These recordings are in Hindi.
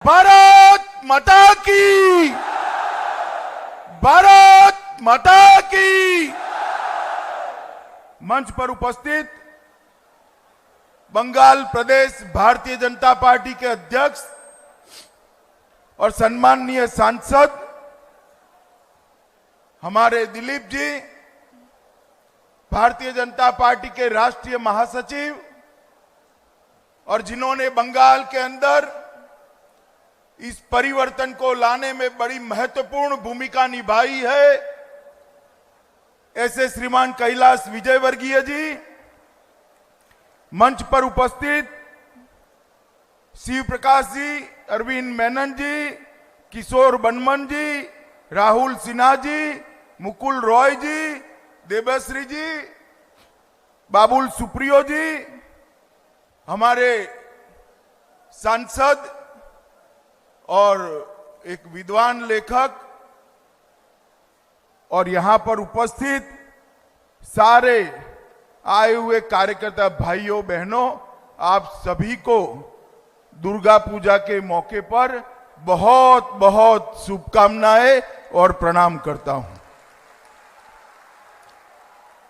भारत माता की, भारत माता की। मंच पर उपस्थित बंगाल प्रदेश भारतीय जनता पार्टी के अध्यक्ष और सम्माननीय सांसद हमारे दिलीप जी, भारतीय जनता पार्टी के राष्ट्रीय महासचिव और जिन्होंने बंगाल के अंदर इस परिवर्तन को लाने में बड़ी महत्वपूर्ण भूमिका निभाई है, ऐसे श्रीमान कैलाश विजयवर्गीय जी, मंच पर उपस्थित शिव प्रकाश जी, अरविंद मेनन जी, किशोर बनमन जी, राहुल सिन्हा जी, मुकुल रॉय जी, देवश्री जी, बाबुल सुप्रियो जी, हमारे सांसद और एक विद्वान लेखक और यहां पर उपस्थित सारे आए हुए कार्यकर्ता भाइयों बहनों, आप सभी को दुर्गा पूजा के मौके पर बहुत बहुत शुभकामनाएं और प्रणाम करता हूं।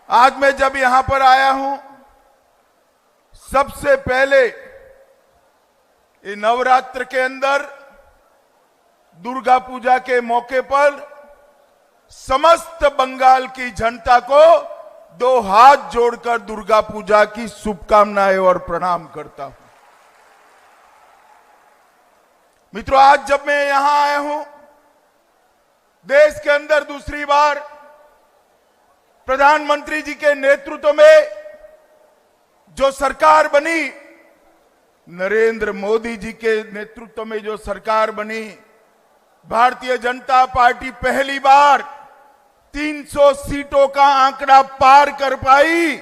आज मैं जब यहां पर आया हूं, सबसे पहले ये नवरात्र के अंदर दुर्गा पूजा के मौके पर समस्त बंगाल की जनता को दो हाथ जोड़कर दुर्गा पूजा की शुभकामनाएं और प्रणाम करता हूं। मित्रों, आज जब मैं यहां आया हूं, देश के अंदर दूसरी बार प्रधानमंत्री जी के नेतृत्व में जो सरकार बनी, नरेंद्र मोदी जी के नेतृत्व में जो सरकार बनी, भारतीय जनता पार्टी पहली बार 300 सीटों का आंकड़ा पार कर पाई।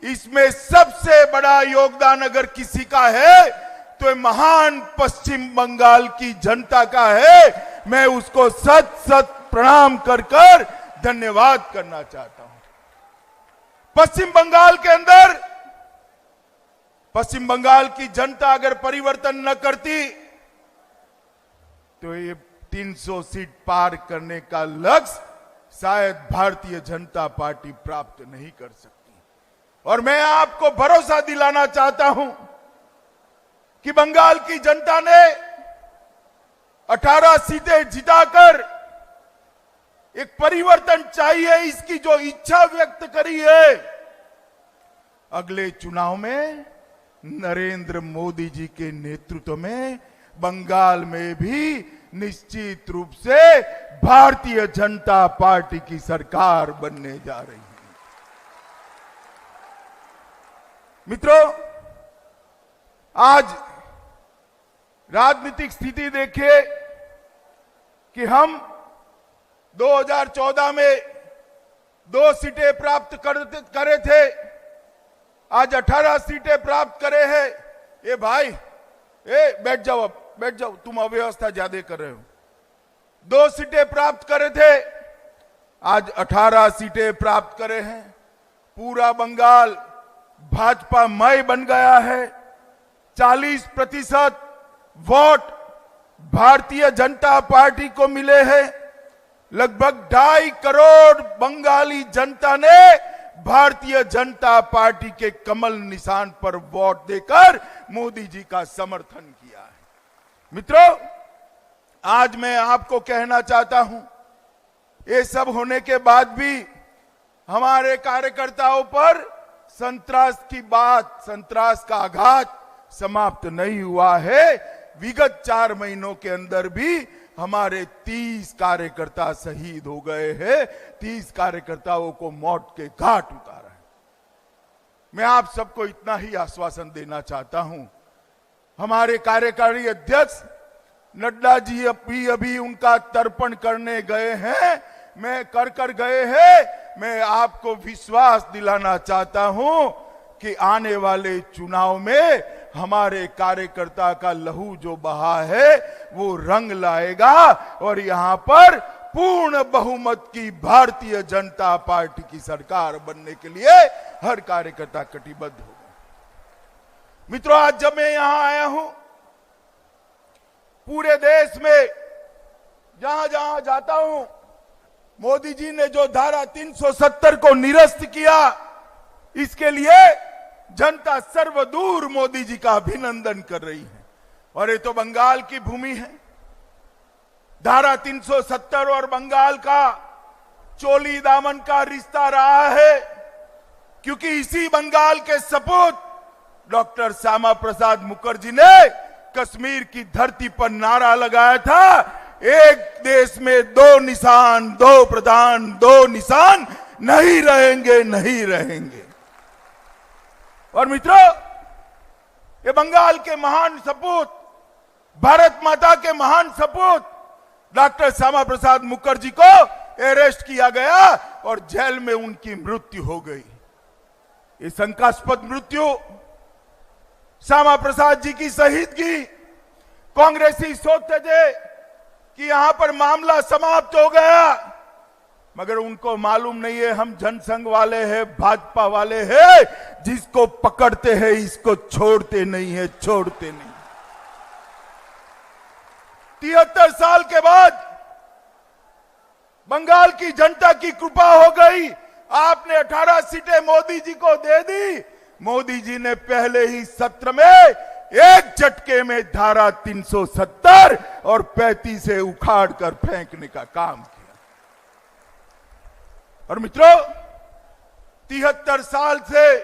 इसमें सबसे बड़ा योगदान अगर किसी का है तो महान पश्चिम बंगाल की जनता का है। मैं उसको सत सत प्रणाम कर कर धन्यवाद करना चाहता हूं। पश्चिम बंगाल के अंदर पश्चिम बंगाल की जनता अगर परिवर्तन न करती तो ये 300 सीट पार करने का लक्ष्य शायद भारतीय जनता पार्टी प्राप्त नहीं कर सकती। और मैं आपको भरोसा दिलाना चाहता हूं कि बंगाल की जनता ने 18 सीटें जिताकर एक परिवर्तन चाहिए, इसकी जो इच्छा व्यक्त करी है, अगले चुनाव में नरेंद्र मोदी जी के नेतृत्व में बंगाल में भी निश्चित रूप से भारतीय जनता पार्टी की सरकार बनने जा रही है। मित्रों, आज राजनीतिक स्थिति देखिए कि हम 2014 में 2 सीटें प्राप्त करे थे, आज 18 सीटें प्राप्त करे हैं। ये भाई, बैठ जाओ, अब बैठ जाओ, तुम अव्यवस्था ज्यादा कर रहे हो। 2 सीटें प्राप्त करे थे, आज 18 सीटें प्राप्त करे हैं। पूरा बंगाल भाजपामय बन गया है। 40% वोट भारतीय जनता पार्टी को मिले हैं। लगभग 2.5 करोड़ बंगाली जनता ने भारतीय जनता पार्टी के कमल निशान पर वोट देकर मोदी जी का समर्थन किया है। मित्रों, आज मैं आपको कहना चाहता हूं, ये सब होने के बाद भी हमारे कार्यकर्ताओं पर संतरास का आघात समाप्त नहीं हुआ है। विगत 4 महीनों के अंदर भी हमारे 30 कार्यकर्ता शहीद हो गए हैं। 30 कार्यकर्ताओं को मौत के घाट उतारा है। मैं आप सबको इतना ही आश्वासन देना चाहता हूं, हमारे कार्यकारी अध्यक्ष नड्डा जी अभी उनका तर्पण करने गए हैं, मैं कर गए हैं। मैं आपको विश्वास दिलाना चाहता हूं कि आने वाले चुनाव में हमारे कार्यकर्ता का लहू जो बहा है वो रंग लाएगा और यहां पर पूर्ण बहुमत की भारतीय जनता पार्टी की सरकार बनने के लिए हर कार्यकर्ता कटिबद्ध होगा। मित्रों, आज जब मैं यहां आया हूं पूरे देश में जहां जहां जाता हूं, मोदी जी ने जो धारा 370 को निरस्त किया, इसके लिए जनता सर्वदूर मोदी जी का अभिनंदन कर रही है। और ये तो बंगाल की भूमि है। धारा 370 और बंगाल का चोली दामन का रिश्ता रहा है, क्योंकि इसी बंगाल के सपूत डॉक्टर श्यामा प्रसाद मुखर्जी ने कश्मीर की धरती पर नारा लगाया था, एक देश में दो निशान, दो प्रधान, दो निशान, नहीं रहेंगे, नहीं रहेंगे। और मित्रों, ये बंगाल के महान सपूत, भारत माता के महान सपूत डॉक्टर श्यामा प्रसाद मुखर्जी को अरेस्ट किया गया और जेल में उनकी मृत्यु हो गई। ये शंकास्पद मृत्यु, श्यामा प्रसाद जी की शहीदगी, कांग्रेसी सोचते थे कि यहां पर मामला समाप्त हो गया, मगर उनको मालूम नहीं है हम जनसंघ वाले हैं, भाजपा वाले हैं, जिसको पकड़ते हैं इसको छोड़ते नहीं है, छोड़ते नहीं। 73 साल के बाद बंगाल की जनता की कृपा हो गई। आपने 18 सीटें मोदी जी को दे दी। मोदी जी ने पहले ही सत्र में एक झटके में धारा 370 और 35 से उखाड़ कर फेंकने का काम किया। और मित्रों, 73 साल से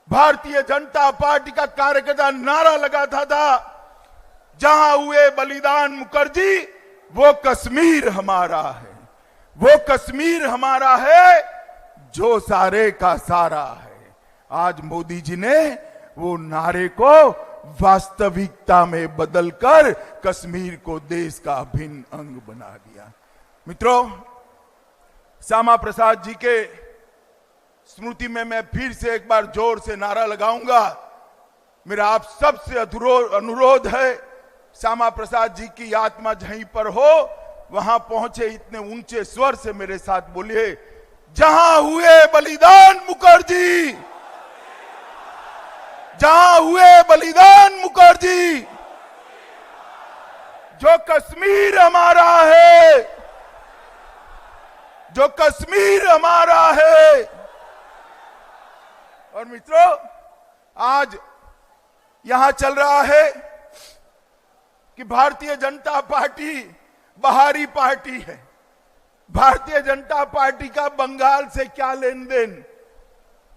भारतीय जनता पार्टी का कार्यकर्ता नारा लगाता था, जहां हुए बलिदान मुखर्जी, वो कश्मीर हमारा है, वो कश्मीर हमारा है जो सारे का सारा है। आज मोदी जी ने वो नारे को वास्तविकता में बदलकर कश्मीर को देश का अभिन्न अंग बना दिया। मित्रों, श्यामा प्रसाद जी के स्मृति में मैं फिर से एक बार जोर से नारा लगाऊंगा। मेरा आप सबसे अनुरोध है, श्यामा प्रसाद जी की आत्मा जहीं पर हो वहां पहुंचे, इतने ऊंचे स्वर से मेरे साथ बोलिए, जहां हुए बलिदान मुखर्जी, जहां हुए बलिदान मुखर्जी, जो कश्मीर हमारा है, जो कश्मीर हमारा है। और मित्रों, आज यहां चल रहा है कि भारतीय जनता पार्टी बाहरी पार्टी है। भारतीय जनता पार्टी का बंगाल से क्या लेन देन?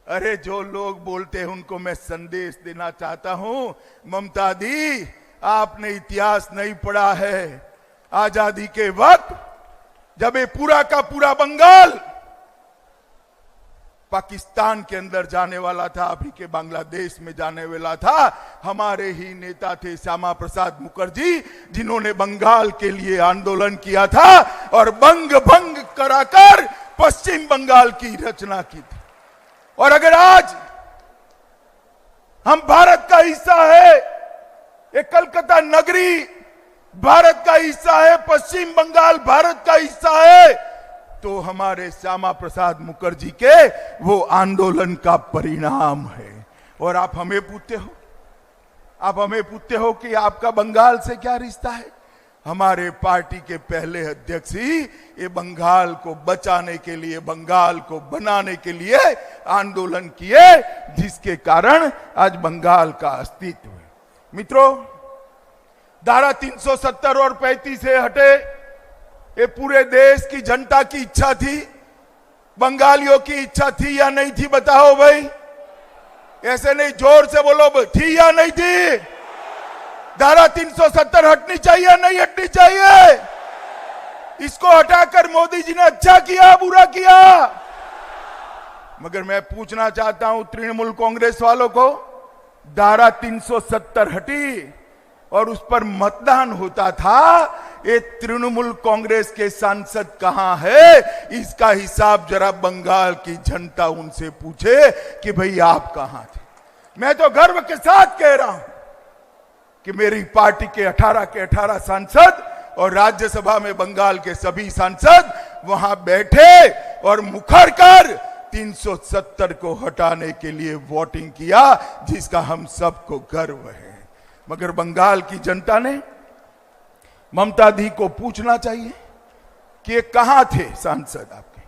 अरे, जो लोग बोलते हैं उनको मैं संदेश देना चाहता हूं, ममता दी, आपने इतिहास नहीं पढ़ा है। आजादी के वक्त जब ये पूरा का पूरा बंगाल पाकिस्तान के अंदर जाने वाला था, अभी के बांग्लादेश में जाने वाला था, हमारे ही नेता थे श्यामा प्रसाद मुखर्जी, जिन्होंने बंगाल के लिए आंदोलन किया था और बंग भंग कराकर पश्चिम बंगाल की रचना की थी। और अगर आज हम भारत का हिस्सा है, ये कलकत्ता नगरी भारत का हिस्सा है, पश्चिम बंगाल भारत का हिस्सा है, तो हमारे श्यामा प्रसाद मुखर्जी के वो आंदोलन का परिणाम है। और आप हमें पूछते हो, आप हमें पूछते हो कि आपका बंगाल से क्या रिश्ता है? हमारे पार्टी के पहले अध्यक्ष ही ये बंगाल को बचाने के लिए, बंगाल को बनाने के लिए आंदोलन किए, जिसके कारण आज बंगाल का अस्तित्व है। मित्रों, धारा 370 और 35 से हटे, ये पूरे देश की जनता की इच्छा थी, बंगालियों की इच्छा थी या नहीं थी? बताओ भाई, ऐसे नहीं, जोर से बोलो, थी या नहीं थी? धारा 370 हटनी चाहिए या नहीं हटनी चाहिए? इसको हटाकर मोदी जी ने अच्छा किया, बुरा किया? मगर मैं पूछना चाहता हूं तृणमूल कांग्रेस वालों को, धारा 370 हटी और उस पर मतदान होता था, ये तृणमूल कांग्रेस के सांसद कहां है? इसका हिसाब जरा बंगाल की जनता उनसे पूछे कि भाई आप कहां थे। मैं तो गर्व के साथ कह रहा हूं कि मेरी पार्टी के 18 सांसद और राज्यसभा में बंगाल के सभी सांसद वहां बैठे और मुखर कर 370 को हटाने के लिए वोटिंग किया, जिसका हम सबको गर्व है। मगर बंगाल की जनता ने ममता दी को पूछना चाहिए कि ये कहां थे सांसद आपके।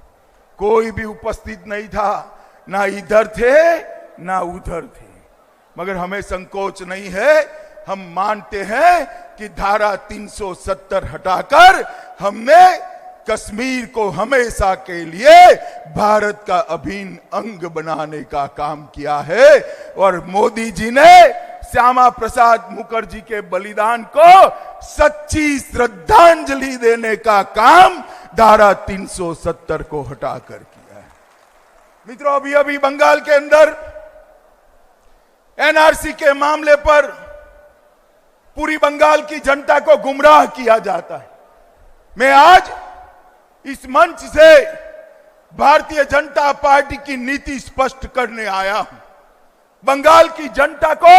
कोई भी उपस्थित नहीं था, ना इधर थे ना उधर थे। मगर हमें संकोच नहीं है, हम मानते हैं कि धारा 370 हटाकर हमने कश्मीर को हमेशा के लिए भारत का अभिन्न अंग बनाने का काम किया है। और मोदी जी ने श्यामा प्रसाद मुखर्जी के बलिदान को सच्ची श्रद्धांजलि देने का काम धारा 370 को हटाकर किया है। मित्रों, अभी अभी बंगाल के अंदर एनआरसी के मामले पर पूरी बंगाल की जनता को गुमराह किया जाता है। मैं आज इस मंच से भारतीय जनता पार्टी की नीति स्पष्ट करने आया हूं। बंगाल की जनता को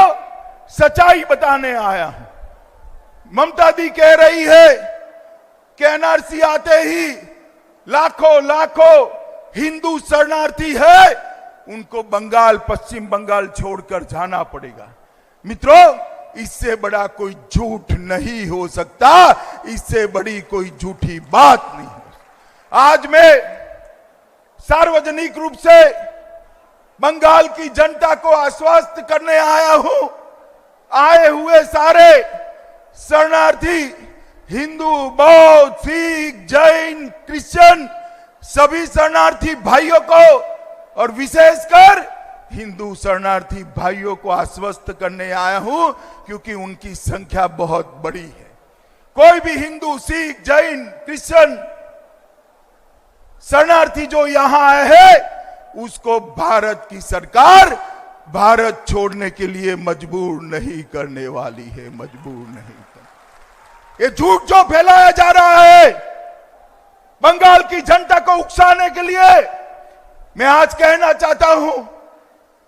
सच्चाई बताने आया हूं। ममता दी कह रही है कि एनआरसी आते ही लाखों लाखों हिंदू शरणार्थी है, उनको बंगाल, पश्चिम बंगाल छोड़कर जाना पड़ेगा। मित्रों, इससे बड़ा कोई झूठ नहीं हो सकता, इससे बड़ी कोई झूठी बात नहीं हो। आज मैं सार्वजनिक रूप से बंगाल की जनता को आश्वस्त करने आया हूं, आए हुए सारे शरणार्थी हिंदू, बौद्ध, सिख, जैन, क्रिश्चियन सभी शरणार्थी भाइयों को और विशेषकर हिंदू शरणार्थी भाइयों को आश्वस्त करने आया हूं, क्योंकि उनकी संख्या बहुत बड़ी है। कोई भी हिंदू, सिख, जैन, क्रिश्चियन शरणार्थी जो यहां आए हैं, उसको भारत की सरकार भारत छोड़ने के लिए मजबूर नहीं करने वाली है, मजबूर नहीं कर। ये झूठ जो फैलाया जा रहा है बंगाल की जनता को उकसाने के लिए, मैं आज कहना चाहता हूं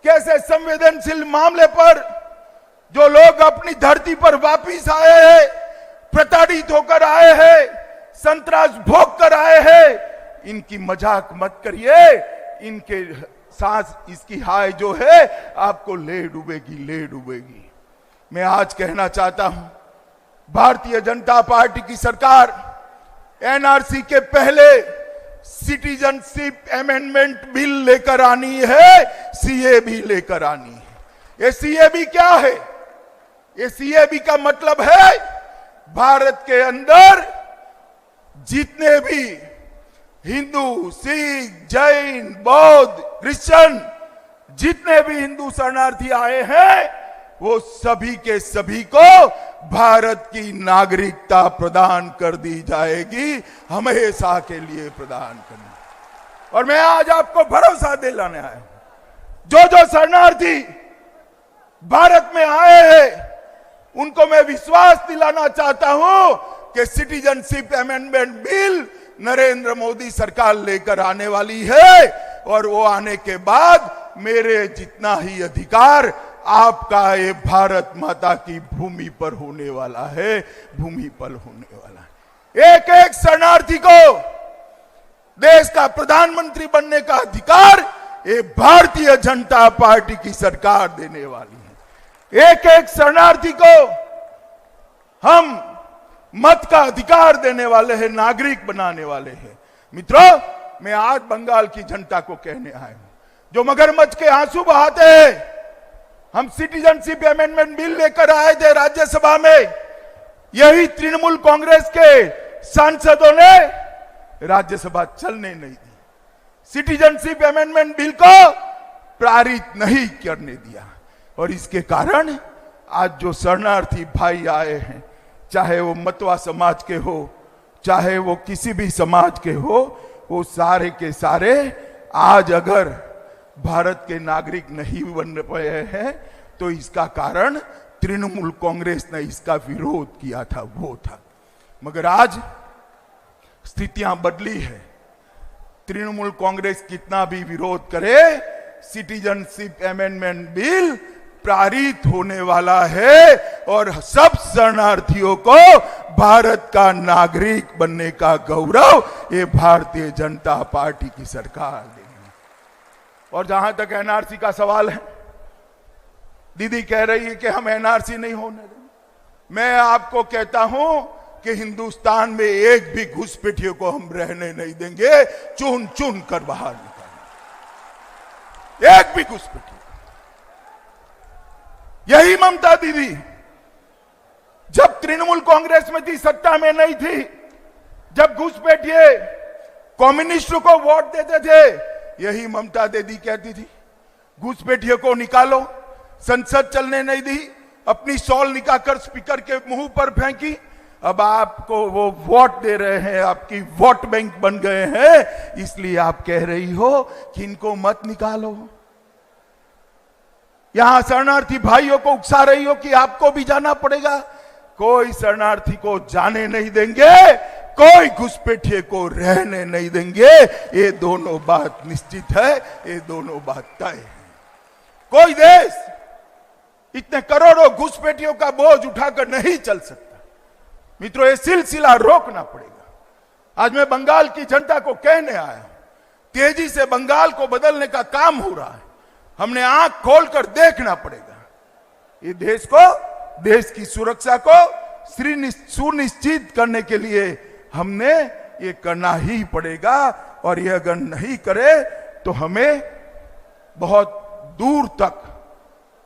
कि ऐसे संवेदनशील मामले पर जो लोग अपनी धरती पर वापिस आए हैं, प्रताड़ित होकर आए हैं, संतरास भोग कर आए हैं, इनकी मजाक मत करिए। इनके सांस, इसकी हाय जो है आपको ले डूबेगी, ले डूबेगी। मैं आज कहना चाहता हूं, भारतीय जनता पार्टी की सरकार एनआरसी के पहले सिटीजनशिप अमेंडमेंट बिल लेकर आनी है, सीएबी लेकर आनी है। ये सीएबी क्या है? ये सीएबी का मतलब है भारत के अंदर जितने भी हिंदू, सिख, जैन, बौद्ध, क्रिश्चियन जितने भी हिंदू शरणार्थी आए हैं, वो सभी के सभी को भारत की नागरिकता प्रदान कर दी जाएगी, हमेशा के लिए प्रदान करनी। और मैं आज आपको भरोसा दिलाने आया हूं, जो शरणार्थी भारत में आए हैं, उनको मैं विश्वास दिलाना चाहता हूं कि citizenship amendment bill Narendra Modi सरकार लेकर आने वाली है। और वो आने के बाद मेरे जितना ही अधिकार आपका ये भारत माता की भूमि पर होने वाला है, भूमि पर होने वाला है। एक एक शरणार्थी को देश का प्रधानमंत्री बनने का अधिकार ये भारतीय जनता पार्टी की सरकार देने वाली है। एक एक शरणार्थी को हम मत का अधिकार देने वाले हैं, नागरिक बनाने वाले हैं। मित्रों, मैं आज बंगाल की जनता को कहने आया हूं, जो मगरमच्छ के आंसू बहाते हैं। हम सिटीजनशिप अमेंडमेंट बिल लेकर आए थे राज्यसभा में, यही तृणमूल कांग्रेस के सांसदों ने राज्यसभा चलने नहीं दी, सिटीजनशिप अमेंडमेंट बिल को पारित नहीं करने दिया। और इसके कारण आज जो शरणार्थी भाई आए हैं, चाहे वो मतवा समाज के हो, चाहे वो किसी भी समाज के हो, वो सारे के सारे आज अगर भारत के नागरिक नहीं बन रहे हैं, तो इसका कारण तृणमूल कांग्रेस ने इसका विरोध किया था, वो था। मगर आज स्थितियां बदली है। तृणमूल कांग्रेस कितना भी विरोध करे, सिटीजनशिप अमेंडमेंट बिल पारित होने वाला है और सब शरणार्थियों को भारत का नागरिक बनने का गौरव ये भारतीय जनता पार्टी की सरकार देगी। और जहां तक एनआरसी का सवाल है, दीदी कह रही है कि हम एनआरसी नहीं होने देंगे। मैं आपको कहता हूं कि हिंदुस्तान में एक भी घुसपैठियों को हम रहने नहीं देंगे, चुन चुन कर बाहर निकालेंगे, एक भी घुसपैठियों। यही ममता दीदी जब तृणमूल कांग्रेस में थी, सत्ता में नहीं थी, जब घुसपैठिए कम्युनिस्टों को वोट देते थे, यही ममता दीदी कहती थी घुसपैठियों को निकालो। संसद चलने नहीं दी, अपनी शॉल निकालकर स्पीकर के मुंह पर फेंकी। अब आपको वो वोट दे रहे हैं, आपकी वोट बैंक बन गए हैं, इसलिए आप कह रही हो कि इनको मत निकालो। यहां शरणार्थी भाइयों को उकसा रही हो कि आपको भी जाना पड़ेगा। कोई शरणार्थी को जाने नहीं देंगे, कोई घुसपैठिए को रहने नहीं देंगे। ये दोनों बात निश्चित है, ये दोनों बात तय है। कोई देश इतने करोड़ों घुसपैठियों का बोझ उठाकर नहीं चल सकता। मित्रों, ये सिलसिला रोकना पड़ेगा। आज मैं बंगाल की जनता को कहने आया हूं, तेजी से बंगाल को बदलने का काम हो रहा है। हमने आंख खोलकर देखना पड़ेगा। ये देश को, देश की सुरक्षा को सुनिश्चित करने के लिए हमने ये करना ही पड़ेगा। और ये अगर नहीं करे तो हमें बहुत दूर तक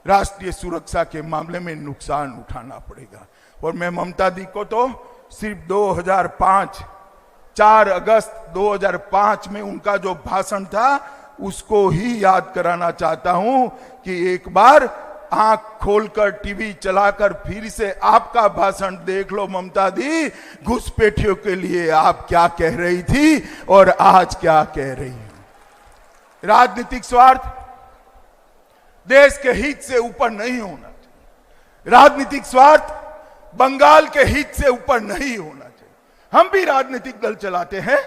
राष्ट्रीय सुरक्षा के मामले में नुकसान उठाना पड़ेगा। और मैं ममता दी को तो सिर्फ 2005, 4 अगस्त 2005 में उनका जो भाषण था उसको ही याद कराना चाहता हूं कि एक बार आंख खोलकर टीवी चलाकर फिर से आपका भाषण देख लो ममता दी, घुसपैठियों के लिए आप क्या कह रही थी और आज क्या कह रही है। राजनीतिक स्वार्थ देश के हित से ऊपर नहीं होना चाहिए। राजनीतिक स्वार्थ बंगाल के हित से ऊपर नहीं होना चाहिए। हम भी राजनीतिक दल चलाते हैं,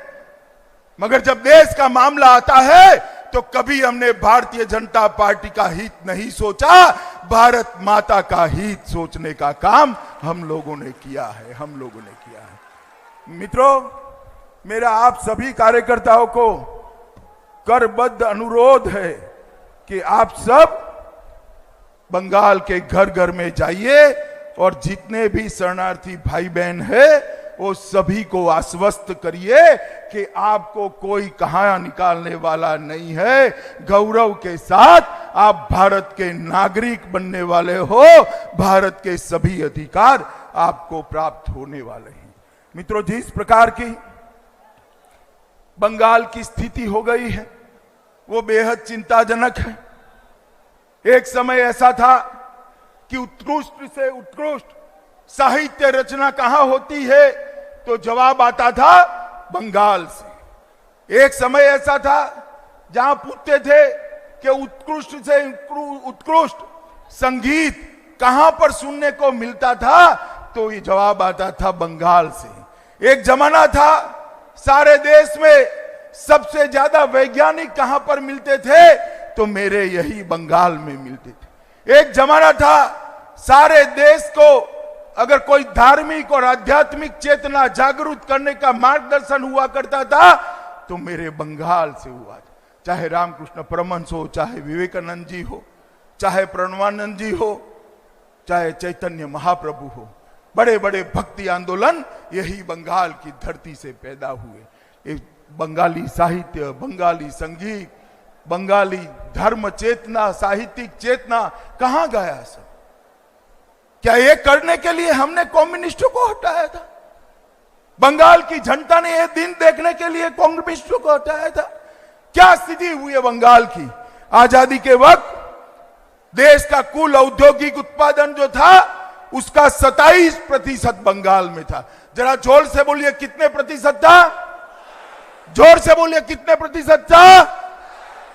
मगर जब देश का मामला आता है तो कभी हमने भारतीय जनता पार्टी का हित नहीं सोचा, भारत माता का हित सोचने का काम हम लोगों ने किया है, हम लोगों ने किया है। मित्रों, मेरा आप सभी कार्यकर्ताओं को करबद्ध अनुरोध है कि आप सब बंगाल के घर घर में जाइए और जितने भी शरणार्थी भाई बहन हैं वो सभी को आश्वस्त करिए कि आपको कोई कहां निकालने वाला नहीं है। गौरव के साथ आप भारत के नागरिक बनने वाले हो, भारत के सभी अधिकार आपको प्राप्त होने वाले हैं। मित्रों, जिस प्रकार की बंगाल की स्थिति हो गई है वो बेहद चिंताजनक है। एक समय ऐसा था कि उत्कृष्ट से उत्कृष्ट साहित्य रचना कहां होती है तो जवाब आता था बंगाल से। एक समय ऐसा था जहां पूछते थे कि उत्कृष्ट से उत्कृष्ट संगीत कहां पर सुनने को मिलता था तो ये जवाब आता था बंगाल से। एक जमाना था सारे देश में सबसे ज्यादा वैज्ञानिक कहां पर मिलते थे तो मेरे यही बंगाल में मिलते थे। एक जमाना था सारे देश को अगर कोई धार्मिक और आध्यात्मिक चेतना जागरूक करने का मार्गदर्शन हुआ करता था तो मेरे बंगाल से हुआ था। चाहे रामकृष्ण परमहंस हो, चाहे विवेकानंद जी हो, चाहे प्रणवानंद जी हो, चाहे चैतन्य महाप्रभु हो, बड़े बड़े भक्ति आंदोलन यही बंगाल की धरती से पैदा हुए। एक बंगाली साहित्य, बंगाली संगीत, बंगाली धर्म चेतना, साहित्यिक चेतना कहां गया सब? क्या ये करने के लिए हमने कम्युनिस्टों को हटाया था? बंगाल की जनता ने ये दिन देखने के लिए कम्युनिस्टों को हटाया था? क्या स्थिति हुई है बंगाल की? आजादी के वक्त देश का कुल औद्योगिक उत्पादन जो था उसका 27% बंगाल में था। जरा जोर से बोलिए कितने प्रतिशत था? जोर से बोलिए कितने प्रतिशत था?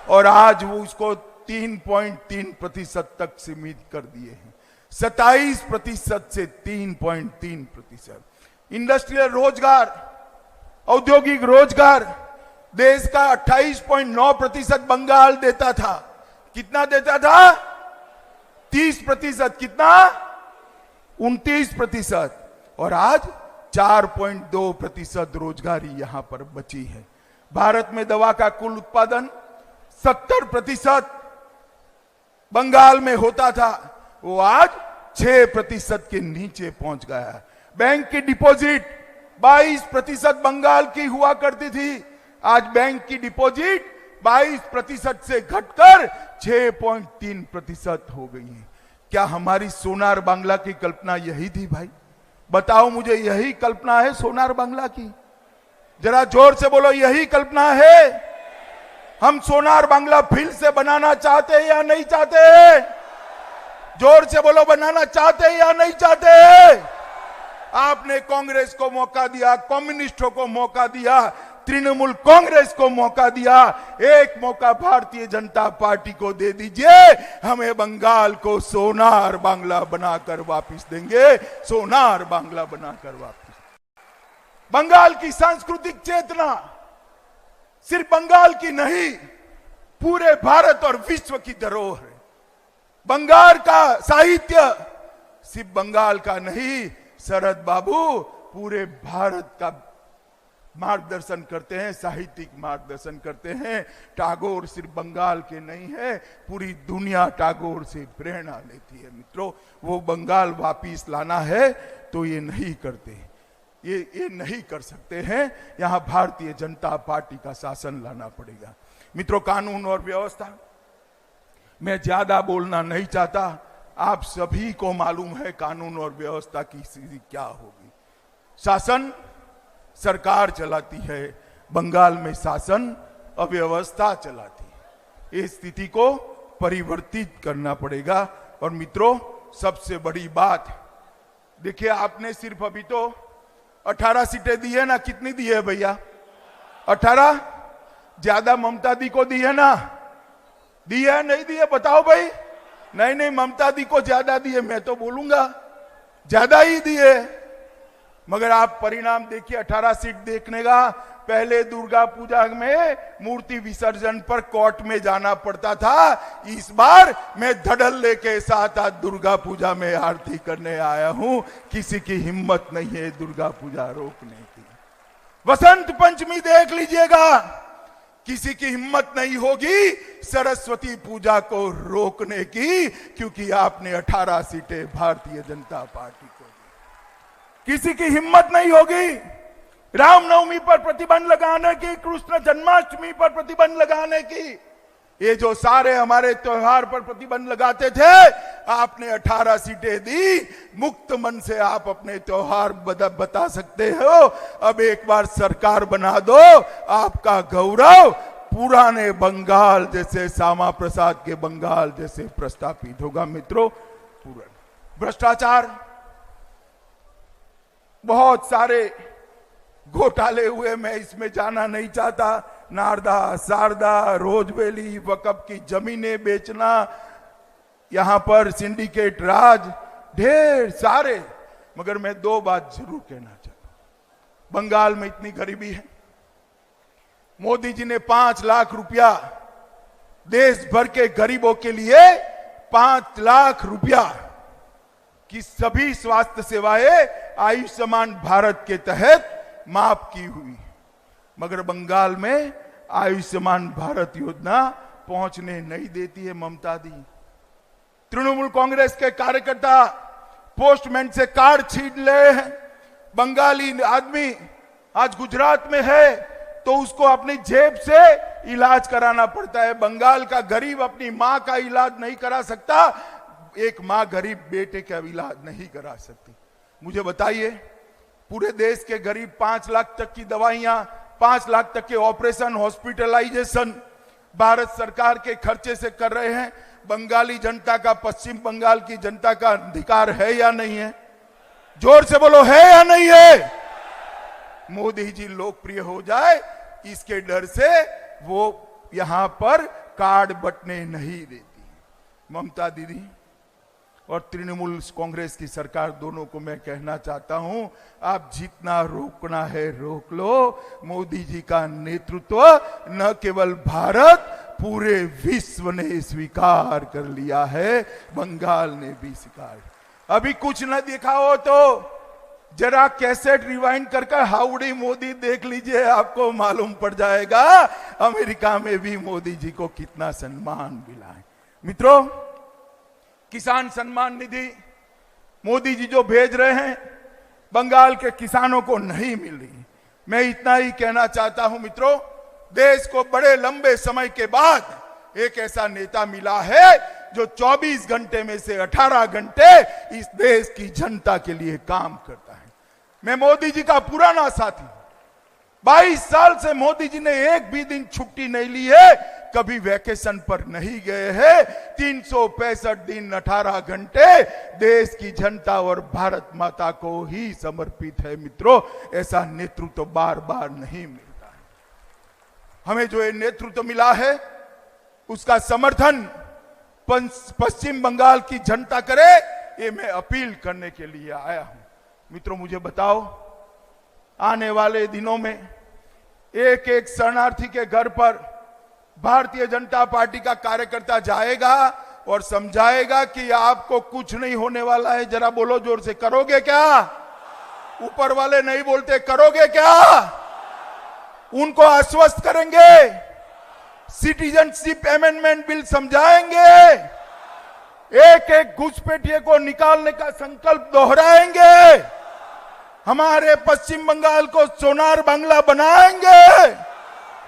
और आज वो उसको 3.3% तक सीमित कर दिए हैं। 27% से 3.3%। इंडस्ट्रियल रोजगार, औद्योगिक रोजगार देश का 28.9% बंगाल देता था। कितना देता था? 30%। कितना? 29%। और आज 4.2% रोजगारी यहां पर बची है। भारत में दवा का कुल उत्पादन 70% बंगाल में होता था, वो आज 6% के नीचे पहुंच गया है। बैंक की डिपॉजिट 22% बंगाल की हुआ करती थी, आज बैंक की डिपॉजिट 22% से घटकर 6.3% हो गई है। क्या हमारी सोनार बांग्ला की कल्पना यही थी भाई? बताओ मुझे, यही कल्पना है सोनार बांग्ला की? जरा जोर से बोलो, यही कल्पना है? हम सोनार बांग्ला फिर से बनाना चाहते हैं या नहीं चाहते हैं? जोर से बोलो, बनाना चाहते हैं या नहीं चाहते हैं? आपने कांग्रेस को मौका दिया, कम्युनिस्टों को मौका दिया, तृणमूल कांग्रेस को मौका दिया, एक मौका भारतीय जनता पार्टी को दे दीजिए, हमें बंगाल को सोनार बांग्ला बनाकर वापस देंगे, सोनार बांग्ला बनाकर वापस। बंगाल की सांस्कृतिक चेतना सिर्फ बंगाल की नहीं, पूरे भारत और विश्व की धरोहर है। बंगाल का साहित्य सिर्फ बंगाल का नहीं, शरद बाबू पूरे भारत का मार्गदर्शन करते हैं, साहित्यिक मार्गदर्शन करते हैं। टैगोर सिर्फ बंगाल के नहीं है, पूरी दुनिया टैगोर से प्रेरणा लेती है। मित्रों, वो बंगाल वापिस लाना है तो ये नहीं करते, ये नहीं कर सकते हैं। यहां भारतीय जनता पार्टी का शासन लाना पड़ेगा। मित्रों, कानून और व्यवस्था, मैं ज्यादा बोलना नहीं चाहता, आप सभी को मालूम है कानून और व्यवस्था की स्थिति क्या होगी। शासन सरकार चलाती है, बंगाल में शासन अव्यवस्था चलाती है। इस स्थिति को परिवर्तित करना पड़ेगा। और मित्रों, सबसे बड़ी बात देखिए, आपने सिर्फ अभी तो 18 सीटें दी है ना? कितनी दी है भैया? 18? ज्यादा ममता दी को दी है ना? दी है नहीं दी है? बताओ भाई। नहीं, ममता दी को ज्यादा दी है, मैं तो बोलूंगा ज्यादा ही दी है। मगर आप परिणाम देखिए, 18 सीट देखने का। पहले दुर्गा पूजा में मूर्ति विसर्जन पर कोर्ट में जाना पड़ता था, इस बार मैं धड़ल्ले लेके साथ आज दुर्गा पूजा में आरती करने आया हूं। किसी की हिम्मत नहीं है दुर्गा पूजा रोकने की। वसंत पंचमी देख लीजिएगा, किसी की हिम्मत नहीं होगी सरस्वती पूजा को रोकने की, क्योंकि आपने 18 सीटें भारतीय जनता पार्टी को दी। किसी की हिम्मत नहीं होगी रामनवमी पर प्रतिबंध लगाने की, कृष्ण जन्माष्टमी पर प्रतिबंध लगाने की। ये जो सारे हमारे त्योहार पर प्रतिबंध लगाते थे, आपने 18 सीटें दी। मुक्त मन से आप अपने त्योहार बता सकते हो। अब एक बार सरकार बना दो, आपका गौरव पुराने बंगाल जैसे, श्यामा प्रसाद के बंगाल जैसे प्रस्थापित होगा। मित्रों, भ्रष्टाचार, बहुत सारे घोटाले हुए, मैं इसमें जाना नहीं चाहता। नारदा, शारदा, रोजवेली, वकफ की जमीनें बेचना, यहां पर सिंडिकेट राज, ढेर सारे। मगर मैं दो बात जरूर कहना चाहता हूं। बंगाल में इतनी गरीबी है, मोदी जी ने 5 लाख रुपया देश भर के गरीबों के लिए 5 लाख रुपया की सभी स्वास्थ्य सेवाएं आयुष्मान भारत के तहत माफ की हुई। मगर बंगाल में आयुष्मान भारत योजना पहुंचने नहीं देती है ममता दी। तृणमूल कांग्रेस के कार्यकर्ता पोस्टमैन से कार्ड छीन ले हैं। बंगाली आदमी आज गुजरात में है तो उसको अपनी जेब से इलाज कराना पड़ता है। बंगाल का गरीब अपनी मां का इलाज नहीं करा सकता, एक मां गरीब बेटे का इलाज नहीं करा सकती। मुझे बताइए, पूरे देश के गरीब 5 लाख तक की दवाइयां, 5 लाख तक के ऑपरेशन, हॉस्पिटलाइजेशन भारत सरकार के खर्चे से कर रहे हैं। बंगाली जनता का, पश्चिम बंगाल की जनता का अधिकार है या नहीं है? जोर से बोलो, है या नहीं है? मोदी जी लोकप्रिय हो जाए इसके डर से वो यहां पर कार्ड बंटने नहीं देती। ममता दीदी और तृणमूल कांग्रेस की सरकार दोनों को मैं कहना चाहता हूं, आप जितना रोकना है रोक लो। मोदी जी का नेतृत्व न केवल भारत, पूरे विश्व ने स्वीकार कर लिया है, बंगाल ने भी स्वीकार। अभी कुछ न देखा हो तो जरा कैसेट रिवाइंड कर हाउडी मोदी देख लीजिए, आपको मालूम पड़ जाएगा अमेरिका में भी मोदी जी को कितना सम्मान मिला है। मित्रों, किसान सम्मान निधि मोदी जी जो भेज रहे हैं बंगाल के किसानों को नहीं मिल रही। मैं इतना ही कहना चाहता हूं मित्रों, देश को बड़े लंबे समय के बाद एक ऐसा नेता मिला है जो 24 घंटे में से 18 घंटे इस देश की जनता के लिए काम करता है। मैं मोदी जी का पुराना साथी, 22 साल से मोदी जी ने एक भी दिन छुट्टी नहीं ली है, कभी वैकेशन पर नहीं गए हैं। 365 दिन 18 घंटे देश की जनता और भारत माता को ही समर्पित है। मित्रों, ऐसा नेतृत्व तो बार बार नहीं मिलता है। हमें जो ये नेतृत्व मिला है उसका समर्थन पश्चिम बंगाल की जनता करे, ये मैं अपील करने के लिए आया हूं। मित्रों, मुझे बताओ, आने वाले दिनों में एक एक शरणार्थी के घर पर भारतीय जनता पार्टी का कार्यकर्ता जाएगा और समझाएगा कि आपको कुछ नहीं होने वाला है। जरा बोलो जोर से, करोगे क्या? ऊपर वाले नहीं बोलते, करोगे क्या? उनको आश्वस्त करेंगे, सिटीजनशिप अमेंडमेंट बिल समझाएंगे, एक एक घुसपैठिए को निकालने का संकल्प दोहराएंगे, हमारे पश्चिम बंगाल को सोनार बांग्ला बनाएंगे।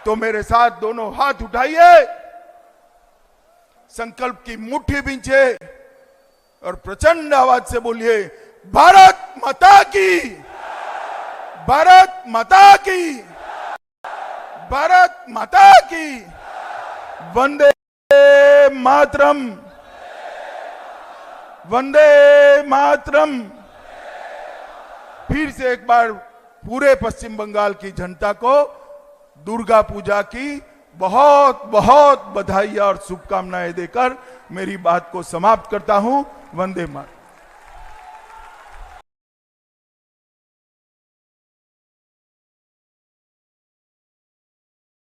तो मेरे साथ दोनों हाथ उठाइए, संकल्प की मुट्ठी बींचे और प्रचंड आवाज से बोलिए, भारत माता की, भारत माता की, भारत माता की, वंदे मातरम, वंदे मातरम। फिर से एक बार पूरे पश्चिम बंगाल की जनता को दुर्गा पूजा की बहुत बहुत बधाई और शुभकामनाएं देकर मेरी बात को समाप्त करता हूं। वंदे मातरम।